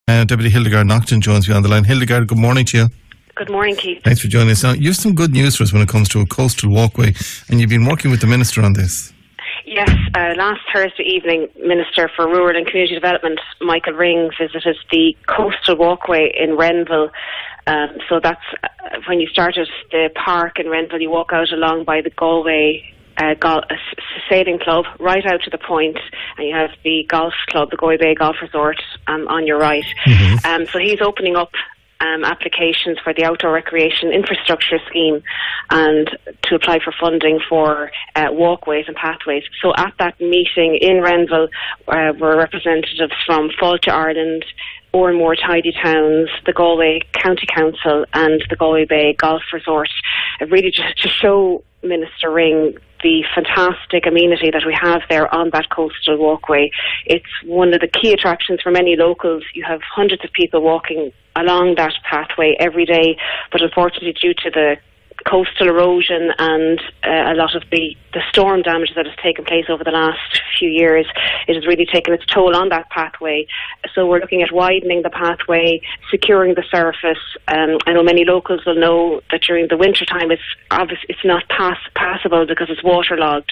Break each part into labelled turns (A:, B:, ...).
A: Deputy Hildegarde Naughton joins me on the line. Hildegarde, good morning to you.
B: Good morning, Keith.
A: Thanks for joining us. Now, you have some good news for us when it comes to a coastal walkway, and you've been working with the Minister on this.
B: Yes, last Thursday evening, Minister for Rural and Community Development, Michael Ring, visited the coastal walkway in Renville. So that's when you start at the park in Renville, you walk out along by the Galway sailing club right out to the point, and you have the golf club, the Galway Bay Golf Resort, on your right. So he's opening up applications for the outdoor recreation infrastructure scheme and to apply for funding for walkways and pathways. So at that meeting in Renville were representatives from Fáilte Ireland, Oranmore Tidy Towns, the Galway County Council and the Galway Bay Golf Resort, really just to show Minister Ring the fantastic amenity that we have there on that coastal walkway. It's one of the key attractions for many locals. You have hundreds of people walking along that pathway every day, but unfortunately due to the coastal erosion and a lot of the storm damage that has taken place over the last few years, it has really taken its toll on that pathway. So we're looking at widening the pathway, securing the surface. I know many locals will know that during the winter time it's not passable because it's waterlogged.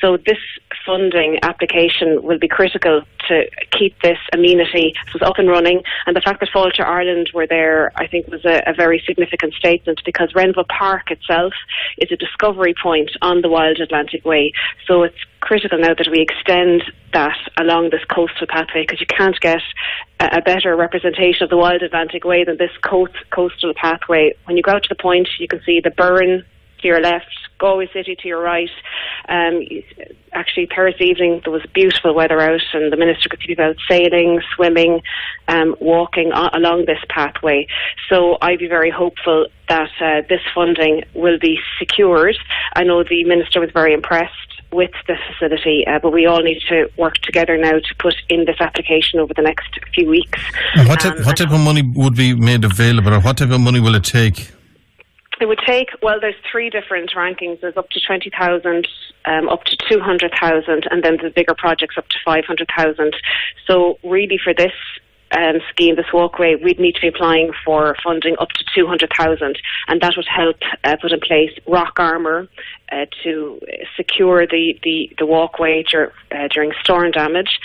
B: So this funding application will be critical to keep this amenity up and running, and the fact that Fáilte Ireland were there, I think, was a very significant statement, because Renville Park itself is a discovery point on the Wild Atlantic Way. So it's critical now that we extend that along this coastal pathway, because you can't get a better representation of the Wild Atlantic Way than this coastal pathway. When you go out to the point, you can see the Burren to your left, Galway City to your right. Actually, Thursday evening there was beautiful weather out, and the Minister could see people out sailing, swimming, walking along this pathway. So I'd be very hopeful that this funding will be secured. I know the Minister was very impressed with the facility, but we all need to work together now to put in this application over the next few weeks.
A: And what type of money would be made available, or what type of money will it take?
B: It would take, well, there's three different rankings. There's up to 20,000, up to 200,000, and then the bigger projects up to 500,000. So really for this scheme, this walkway, we'd need to be applying for funding up to 200,000, and that would help put in place rock armour to secure the walkway during storm damage.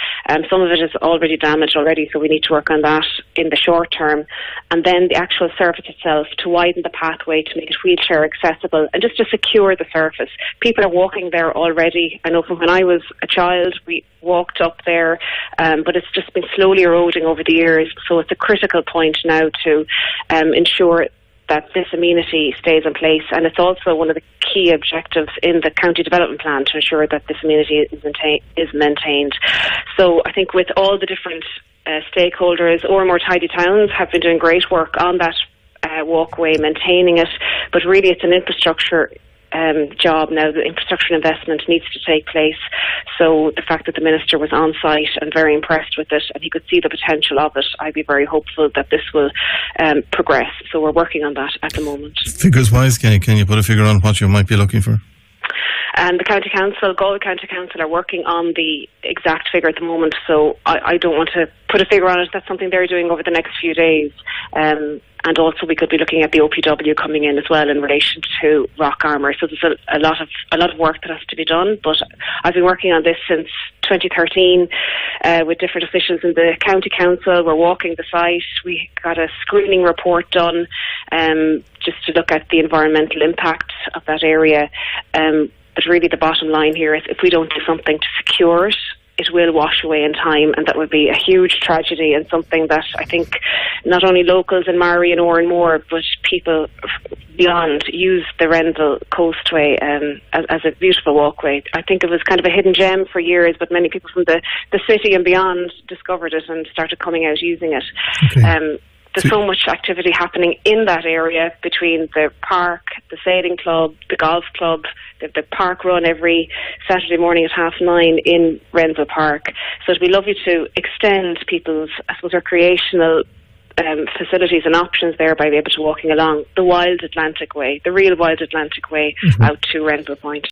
B: Some of it is already damaged already, so we need to work on that in the short term. And then the actual surface itself, to widen the pathway, to make it wheelchair accessible, and just to secure the surface. People are walking there already. I know from when I was a child, we walked up there, but it's just been slowly eroding over the years. So it's a critical point now to ensure that this amenity stays in place, and it's also one of the key objectives in the county development plan to ensure that this amenity is maintained. So I think with all the different stakeholders, Oranmore Tidy Towns have been doing great work on that walkway, maintaining it, but really it's an infrastructure job now. The infrastructure investment needs to take place. So the fact that the Minister was on site and very impressed with it, and he could see the potential of it, I'd be very hopeful that this will progress. So we're working on that at the moment.
A: Figures wise, can you put a figure on what you might be looking for?
B: And the County Council, Galway County Council, are working on the exact figure at the moment, so I don't want to put a figure on it. That's something they're doing over the next few days. And also we could be looking at the OPW coming in as well in relation to rock armour. So there's a lot of work that has to be done, but I've been working on this since 2013 with different officials in the County Council. We're walking the site. We got a screening report done just to look at the environmental impact of that area. But really the bottom line here is if we don't do something to secure it, it will wash away in time, and that would be a huge tragedy, and something that I think not only locals in Maree and Oranmore, but people beyond use the Renville Coastway as a beautiful walkway. I think it was kind of a hidden gem for years, but many people from the city and beyond discovered it and started coming out using it. Okay. There's so much activity happening in that area between the park, the sailing club, the golf club, the park run every Saturday morning at 9:30 in Renville Park. So it'd be lovely to extend people's, I suppose, recreational facilities and options there by being able to walking along the Wild Atlantic Way, the real Wild Atlantic Way, out to Renville Point.